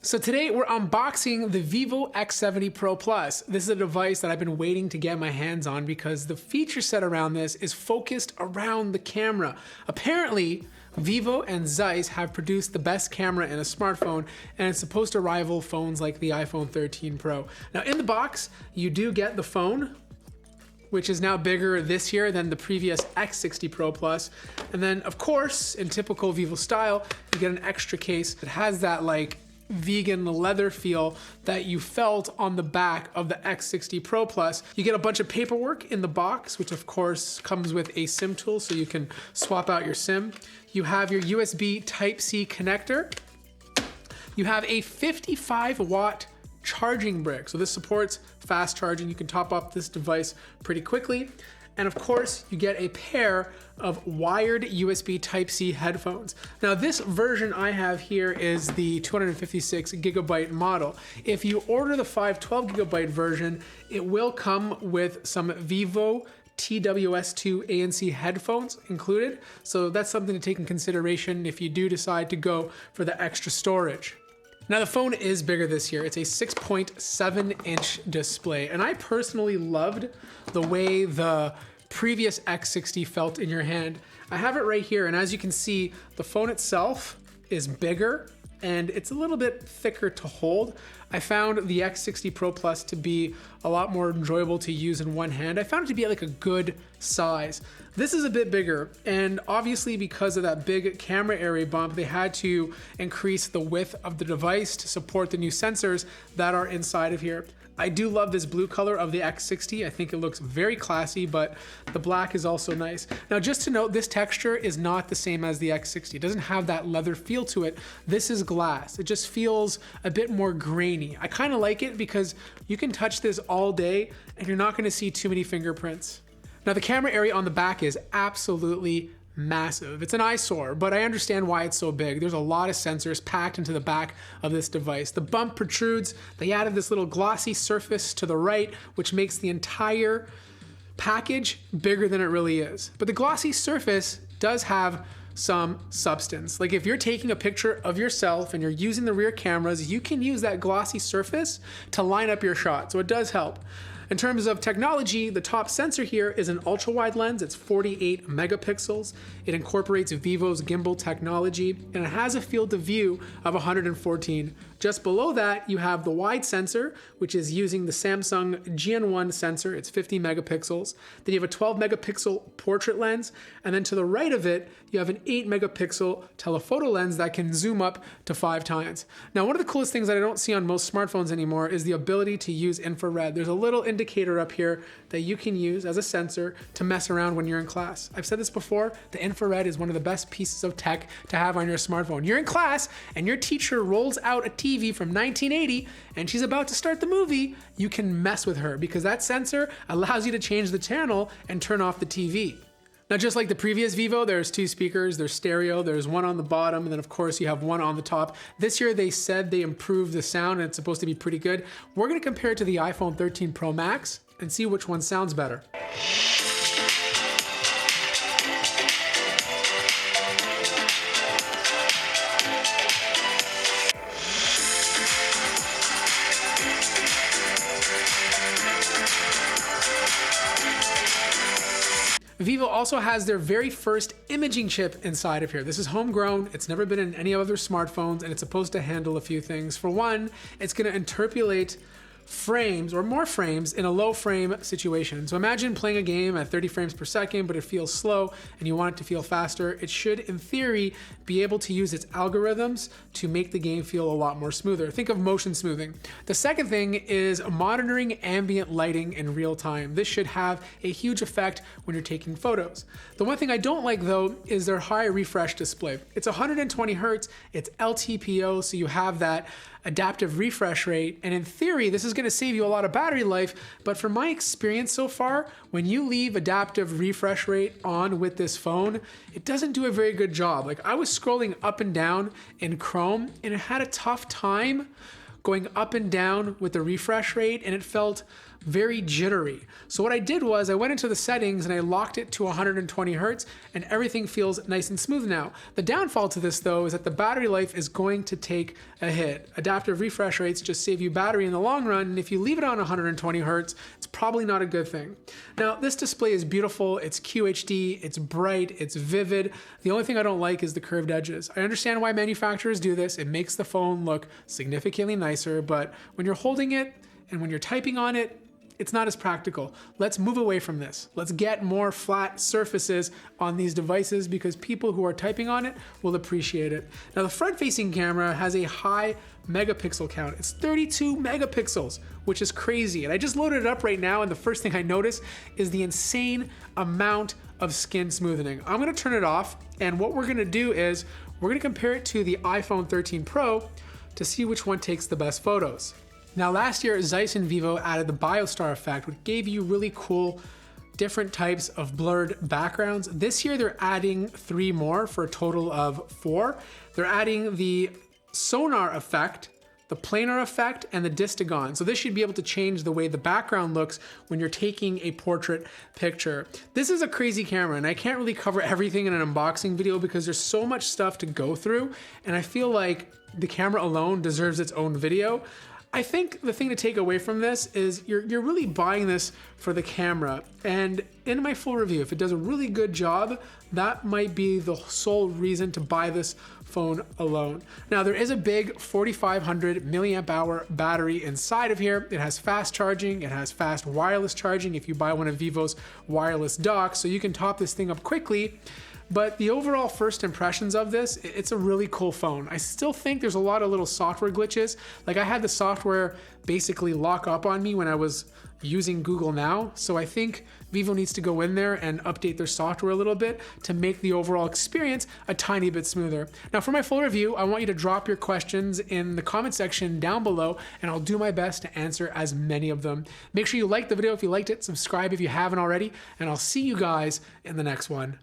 So today we're unboxing the Vivo X70 Pro Plus. This is a device that I've been waiting to get my hands on because the feature set around this is focused around the camera. Apparently, Vivo and ZEISS have produced the best camera in a smartphone, and it's supposed to rival phones like the iPhone 13 Pro. Now in the box, you do get the phone, which is now bigger this year than the previous X60 Pro Plus. And then of course, in typical Vivo style, you get an extra case that has that like vegan leather feel that you felt on the back of the X60 Pro Plus. You get a bunch of paperwork in the box, which of course comes with a SIM tool so you can swap out your SIM. You have your USB Type-C connector. You have a 55-watt charging brick. So this supports fast charging. You can top up this device pretty quickly. And of course, you get a pair of wired USB Type-C headphones. Now this version I have here is the 256 gigabyte model. If you order the 512 gigabyte version, it will come with some Vivo TWS2 ANC headphones included. So that's something to take in consideration if you do decide to go for the extra storage. Now the phone is bigger this year. It's a 6.7-inch display, and I personally loved the way the previous X60 felt in your hand. I have it right here, and as you can see, the phone itself is bigger and it's a little bit thicker to hold. I found the X60 Pro Plus to be a lot more enjoyable to use in one hand. I found it to be like a good size. This is a bit bigger, and obviously because of that big camera area bump, they had to increase the width of the device to support the new sensors that are inside of here. I do love this blue color of the X60. I think it looks very classy, but the black is also nice. Now, just to note, this texture is not the same as the X60. It doesn't have that leather feel to it. This is glass. It just feels a bit more grainy. I kind of like it because you can touch this all day and you're not gonna see too many fingerprints. Now, the camera area on the back is absolutely massive. It's an eyesore, but I understand why it's so big. There's a lot of sensors packed into the back of this device. The bump protrudes. They added this little glossy surface to the right, which makes the entire package bigger than it really is. But the glossy surface does have some substance. Like if you're taking a picture of yourself and you're using the rear cameras, you can use that glossy surface to line up your shot. So it does help. In terms of technology, the top sensor here is an ultra-wide lens. It's 48 megapixels. It incorporates Vivo's gimbal technology, and it has a field of view of 114. Just below that, you have the wide sensor, which is using the Samsung GN1 sensor. It's 50 megapixels. Then you have a 12 megapixel portrait lens, and then to the right of it, you have an 8 megapixel telephoto lens that can zoom up to 5 times. Now, one of the coolest things that I don't see on most smartphones anymore is the ability to use infrared. There's a little indicator up here that you can use as a sensor to mess around when you're in class. I've said this before, the infrared is one of the best pieces of tech to have on your smartphone. You're in class and your teacher rolls out a TV from 1980 and she's about to start the movie, you can mess with her because that sensor allows you to change the channel and turn off the TV. Now, just like the previous Vivo, there's 2 speakers, there's stereo, there's one on the bottom, and then of course you have one on the top. This year they said they improved the sound and it's supposed to be pretty good. We're gonna compare it to the iPhone 13 Pro Max and see which one sounds better. Vivo also has their very first imaging chip inside of here. This is homegrown, it's never been in any other smartphones, and it's supposed to handle a few things. For one, it's gonna interpolate frames or more frames in a low frame situation. So imagine playing a game at 30 frames per second, but it feels slow and you want it to feel faster. It should, in theory, be able to use its algorithms to make the game feel a lot more smoother. Think of motion smoothing. The second thing is monitoring ambient lighting in real time. This should have a huge effect when you're taking photos. The one thing I don't like though is their high refresh display. It's 120 hertz, it's LTPO, so you have that adaptive refresh rate, and in theory this is going to save you a lot of battery life, but from my experience so far, when you leave adaptive refresh rate on with this phone, it doesn't do a very good job. Like I was scrolling up and down in Chrome and it had a tough time going up and down with the refresh rate, and it felt very jittery. So what I did was I went into the settings and I locked it to 120 Hertz and everything feels nice and smooth now. The downfall to this though is that the battery life is going to take a hit. Adaptive refresh rates just save you battery in the long run, and if you leave it on 120 Hertz, it's probably not a good thing. Now this display is beautiful, it's QHD, it's bright, it's vivid. The only thing I don't like is the curved edges. I understand why manufacturers do this, it makes the phone look significantly nicer, but when you're holding it and when you're typing on it, it's not as practical. Let's move away from this. Let's get more flat surfaces on these devices because people who are typing on it will appreciate it. Now the front-facing camera has a high megapixel count. It's 32 megapixels, which is crazy. And I just loaded it up right now and the first thing I notice is the insane amount of skin smoothing. I'm gonna turn it off, and what we're gonna do is we're gonna compare it to the iPhone 13 Pro to see which one takes the best photos. Now last year, ZEISS and Vivo added the BioStar effect, which gave you really cool different types of blurred backgrounds. This year they're adding 3 more for a total of 4. They're adding the sonar effect, the planar effect, and the distagon. So this should be able to change the way the background looks when you're taking a portrait picture. This is a crazy camera, and I can't really cover everything in an unboxing video because there's so much stuff to go through, and I feel like the camera alone deserves its own video. I think the thing to take away from this is you're really buying this for the camera, and in my full review, if it does a really good job, that might be the sole reason to buy this phone alone. Now there is a big 4500 milliamp hour battery inside of here. It has fast charging, it has fast wireless charging if you buy one of Vivo's wireless docks, so you can top this thing up quickly. But the overall first impressions of this, it's a really cool phone. I still think there's a lot of little software glitches. Like I had the software basically lock up on me when I was using Google Now. So I think Vivo needs to go in there and update their software a little bit to make the overall experience a tiny bit smoother. Now for my full review, I want you to drop your questions in the comment section down below, and I'll do my best to answer as many of them. Make sure you like the video if you liked it, subscribe if you haven't already, and I'll see you guys in the next one.